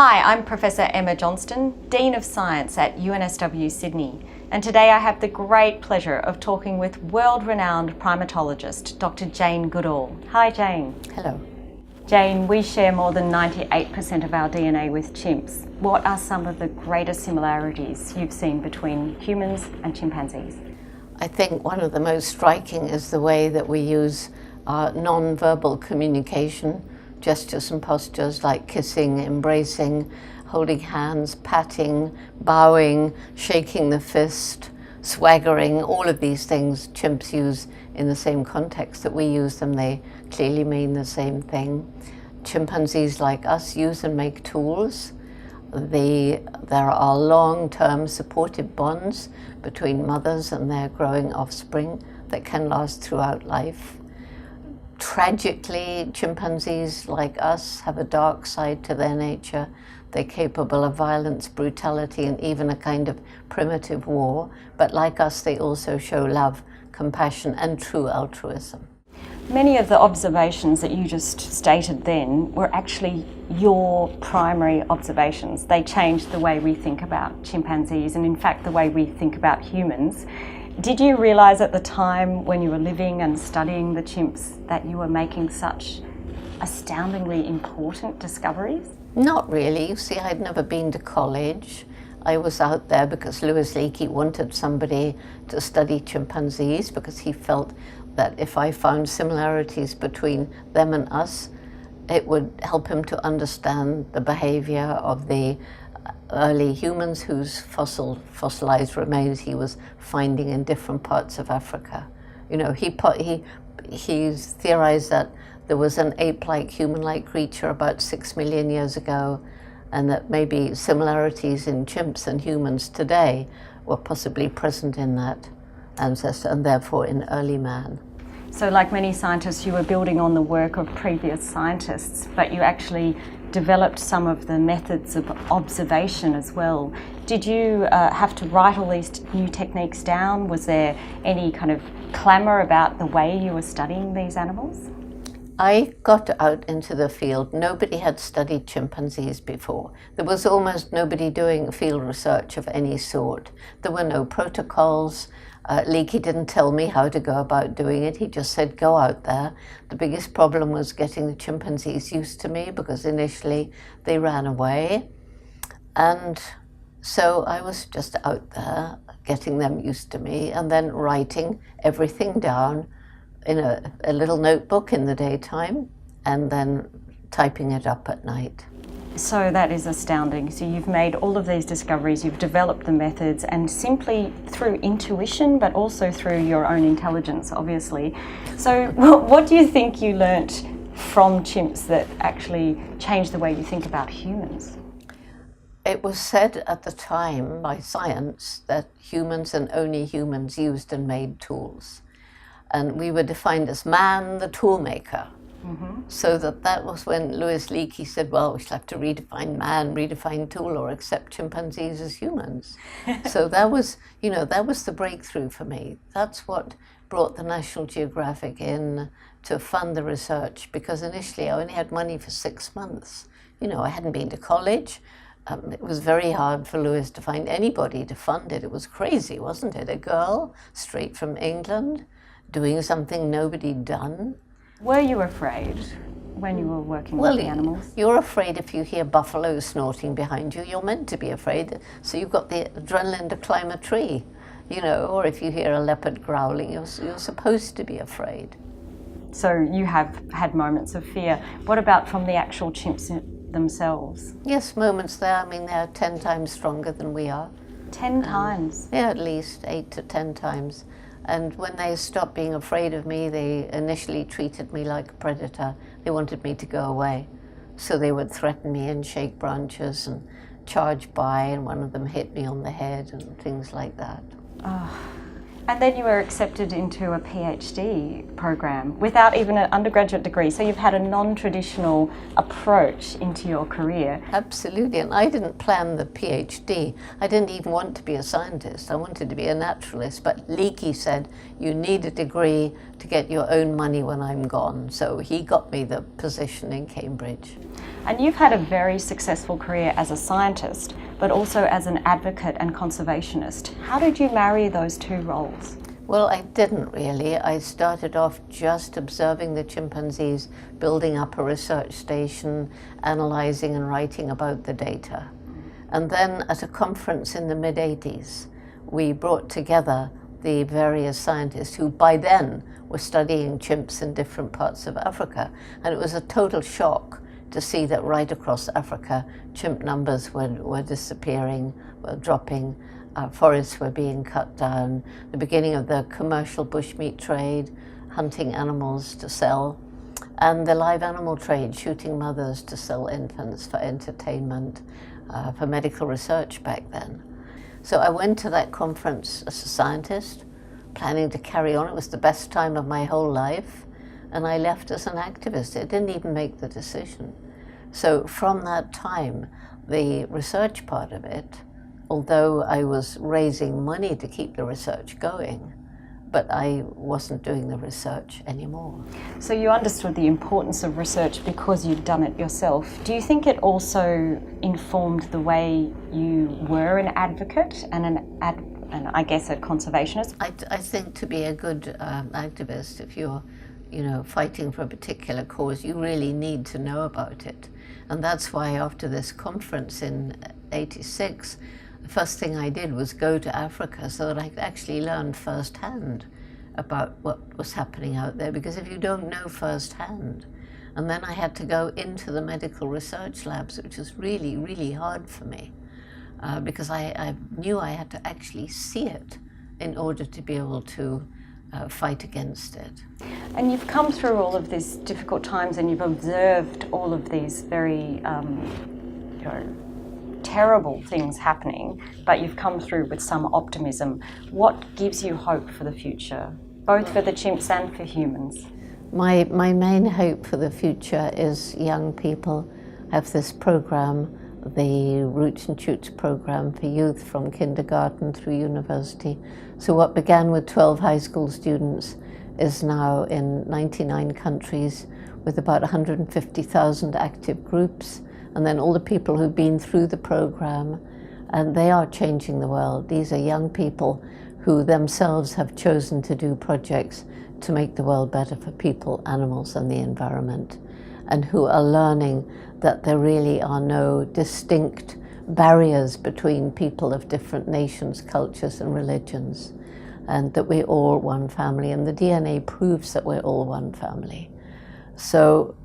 Hi, I'm Professor Emma Johnston, Dean of Science at UNSW Sydney, and today I have the great pleasure of talking with world-renowned primatologist Dr Jane Goodall. Hi Jane. Hello. Jane, we share more than 98% of our DNA with chimps. What are some of the greatest similarities you've seen between humans and chimpanzees? I think one of the most striking is the way that we use non-verbal communication, gestures and postures like kissing, embracing, holding hands, patting, bowing, shaking the fist, swaggering. All of these things chimps use in the same context that we use them. They clearly mean the same thing. Chimpanzees, like us, use and make tools. There are long-term supportive bonds between mothers and their growing offspring that can last throughout life. Tragically, chimpanzees like us have a dark side to their nature. They're capable of violence, brutality, and even a kind of primitive war. But like us, they also show love, compassion, and true altruism. Many of the observations that you just stated then were actually your primary observations. They changed the way we think about chimpanzees and in fact the way we think about humans. Did you realise at the time when you were living and studying the chimps that you were making such astoundingly important discoveries? Not really. You see, I'd never been to college. I was out there because Louis Leakey wanted somebody to study chimpanzees because he felt that if I found similarities between them and us, it would help him to understand the behavior of the early humans whose fossilized remains he was finding in different parts of Africa. You know, he theorized that there was an ape-like, human-like creature about 6 million years ago, and that maybe similarities in chimps and humans today were possibly present in that ancestor and therefore in early man. So like many scientists, you were building on the work of previous scientists, but you actually developed some of the methods of observation as well. Did you have to write all these new techniques down? Was there any kind of clamour about the way you were studying these animals? I got out into the field. Nobody had studied chimpanzees before. There was almost nobody doing field research of any sort. There were no protocols. Leakey didn't tell me how to go about doing it. He just said, go out there. The biggest problem was getting the chimpanzees used to me because initially they ran away. And so I was just out there getting them used to me and then writing everything down in a little notebook in the daytime and then typing it up at night. So that is astounding. So you've made all of these discoveries, you've developed the methods, and simply through intuition, but also through your own intelligence, obviously. So what do you think you learnt from chimps that actually changed the way you think about humans? It was said at the time by science that humans and only humans used and made tools. And we were defined as man, the tool maker. Mm-hmm. So that was when Louis Leakey said, well, we shall have to redefine man, redefine tool, or accept chimpanzees as humans. So that was the breakthrough for me. That's what brought the National Geographic in to fund the research, because initially I only had money for 6 months. You know, I hadn't been to college. It was very hard for Louis to find anybody to fund it. It was crazy, wasn't it? A girl straight from England doing something nobody'd done. Were you afraid when you were working with the animals? You're afraid if you hear buffalo snorting behind you. You're meant to be afraid. So you've got the adrenaline to climb a tree, you know, or if you hear a leopard growling, you're supposed to be afraid. So you have had moments of fear. What about from the actual chimps themselves? Yes, moments there. I mean, they're 10 times stronger than we are. 10 times? Yeah, at least 8 to 10 times. And when they stopped being afraid of me, they initially treated me like a predator. They wanted me to go away. So they would threaten me and shake branches and charge by, and one of them hit me on the head and things like that. Oh. And then you were accepted into a PhD program without even an undergraduate degree. So you've had a non-traditional approach into your career. Absolutely, and I didn't plan the PhD. I didn't even want to be a scientist. I wanted to be a naturalist, but Leakey said, you need a degree to get your own money when I'm gone. So he got me the position in Cambridge. And you've had a very successful career as a scientist, but also as an advocate and conservationist. How did you marry those two roles? Well, I didn't really. I started off just observing the chimpanzees, building up a research station, analyzing and writing about the data. And then at a conference in the mid-80s, we brought together the various scientists who by then were studying chimps in different parts of Africa. And it was a total shock to see that right across Africa, chimp numbers were disappearing, were dropping, forests were being cut down, the beginning of the commercial bushmeat trade, hunting animals to sell, and the live animal trade, shooting mothers to sell infants for entertainment, for medical research back then. So I went to that conference as a scientist, planning to carry on. It was the best time of my whole life. And I left as an activist. I didn't even make the decision. So from that time, the research part of it, although I was raising money to keep the research going, but I wasn't doing the research anymore. So you understood the importance of research because you'd done it yourself. Do you think it also informed the way you were an advocate and I guess a conservationist? I think to be a good activist, if you're fighting for a particular cause, you really need to know about it. And that's why after this conference in '86, the first thing I did was go to Africa so that I could actually learn firsthand about what was happening out there, because if you don't know firsthand, and then I had to go into the medical research labs, which was really, really hard for me, because I knew I had to actually see it in order to be able to fight against it. And you've come through all of these difficult times and you've observed all of these very terrible things happening, but you've come through with some optimism. What gives you hope for the future, both for the chimps and for humans? My main hope for the future is young people have this program, the Roots and Shoots program for youth from kindergarten through university. So what began with 12 high school students is now in 99 countries with about 150,000 active groups, and then all the people who've been through the program, and they are changing the world. These are young people who themselves have chosen to do projects to make the world better for people, animals, and the environment, and who are learning that there really are no distinct barriers between people of different nations, cultures, and religions, and that we're all one family, and the DNA proves that we're all one family. So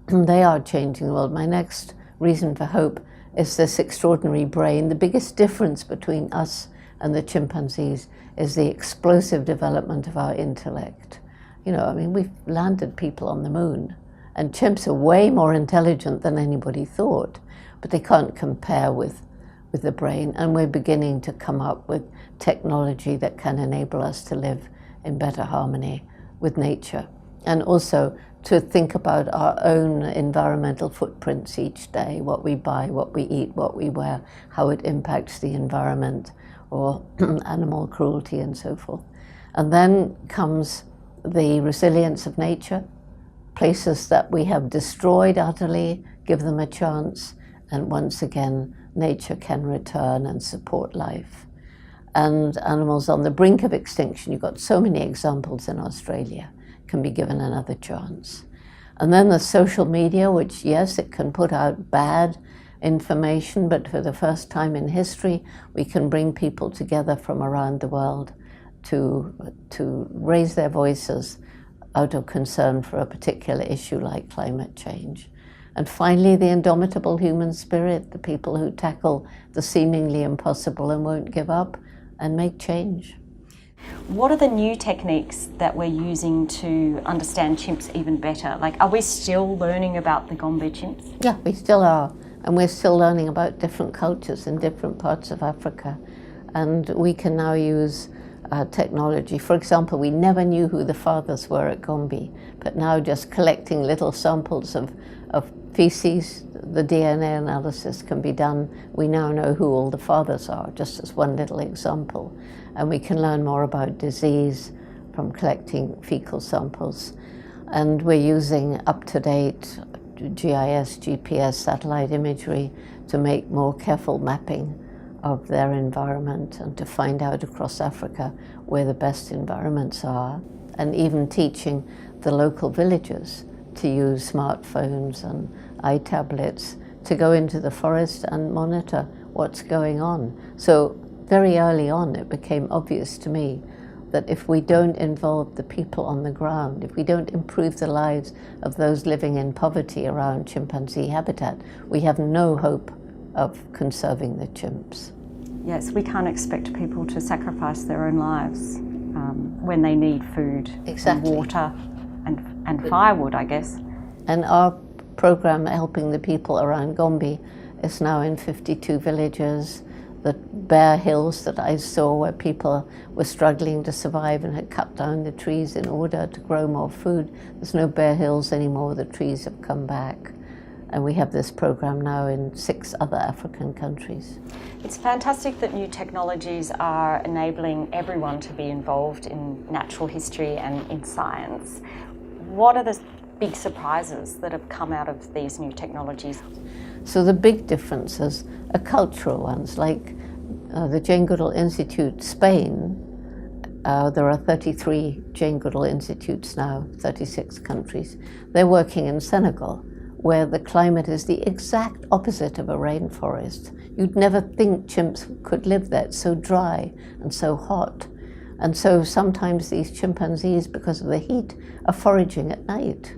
they are changing the world. My next reason for hope is this extraordinary brain. The biggest difference between us and the chimpanzees is the explosive development of our intellect. We've landed people on the moon, and chimps are way more intelligent than anybody thought, but they can't compare with the brain, and we're beginning to come up with technology that can enable us to live in better harmony with nature, and also to think about our own environmental footprints each day, what we buy, what we eat, what we wear, how it impacts the environment, or animal cruelty and so forth. And then comes the resilience of nature. Places that we have destroyed utterly, give them a chance, and once again, nature can return and support life. And animals on the brink of extinction, you've got so many examples in Australia, can be given another chance. And then the social media, which, yes, it can put out bad information, but for the first time in history, we can bring people together from around the world to raise their voices out of concern for a particular issue like climate change. And finally, the indomitable human spirit, the people who tackle the seemingly impossible and won't give up and make change. What are the new techniques that we're using to understand chimps even better? Are we still learning about the Gombe chimps? Yeah, we still are. And we're still learning about different cultures in different parts of Africa. And we can now use technology. For example, we never knew who the fathers were at Gombe, but now just collecting little samples of feces, the DNA analysis can be done. We now know who all the fathers are, just as one little example. And we can learn more about disease from collecting fecal samples. And we're using up-to-date GIS, GPS, satellite imagery to make more careful mapping of their environment and to find out across Africa where the best environments are, and even teaching the local villagers to use smartphones and iTablets to go into the forest and monitor what's going on. So very early on it became obvious to me that if we don't involve the people on the ground, if we don't improve the lives of those living in poverty around chimpanzee habitat, we have no hope of conserving the chimps. Yes, we can't expect people to sacrifice their own lives when they need food, Exactly. and water and firewood, I guess. And our program helping the people around Gombe is now in 52 villages. The bare hills that I saw where people were struggling to survive and had cut down the trees in order to grow more food, there's no bare hills anymore, the trees have come back. And we have this program now in 6 other African countries. It's fantastic that new technologies are enabling everyone to be involved in natural history and in science. What are the big surprises that have come out of these new technologies? So the big differences are cultural ones, like the Jane Goodall Institute, Spain. There are 33 Jane Goodall Institutes now, 36 countries. They're working in Senegal, where the climate is the exact opposite of a rainforest. You'd never think chimps could live there. It's so dry and so hot. And so sometimes these chimpanzees, because of the heat, are foraging at night.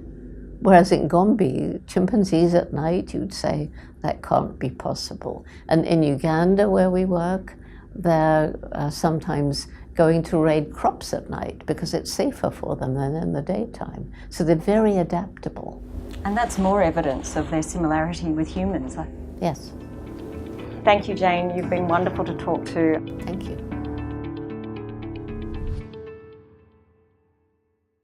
Whereas in Gombe, chimpanzees at night, you'd say, that can't be possible. And in Uganda, where we work, they're sometimes going to raid crops at night because it's safer for them than in the daytime. So they're very adaptable. And that's more evidence of their similarity with humans. Yes. Thank you, Jane. You've been wonderful to talk to. Thank you.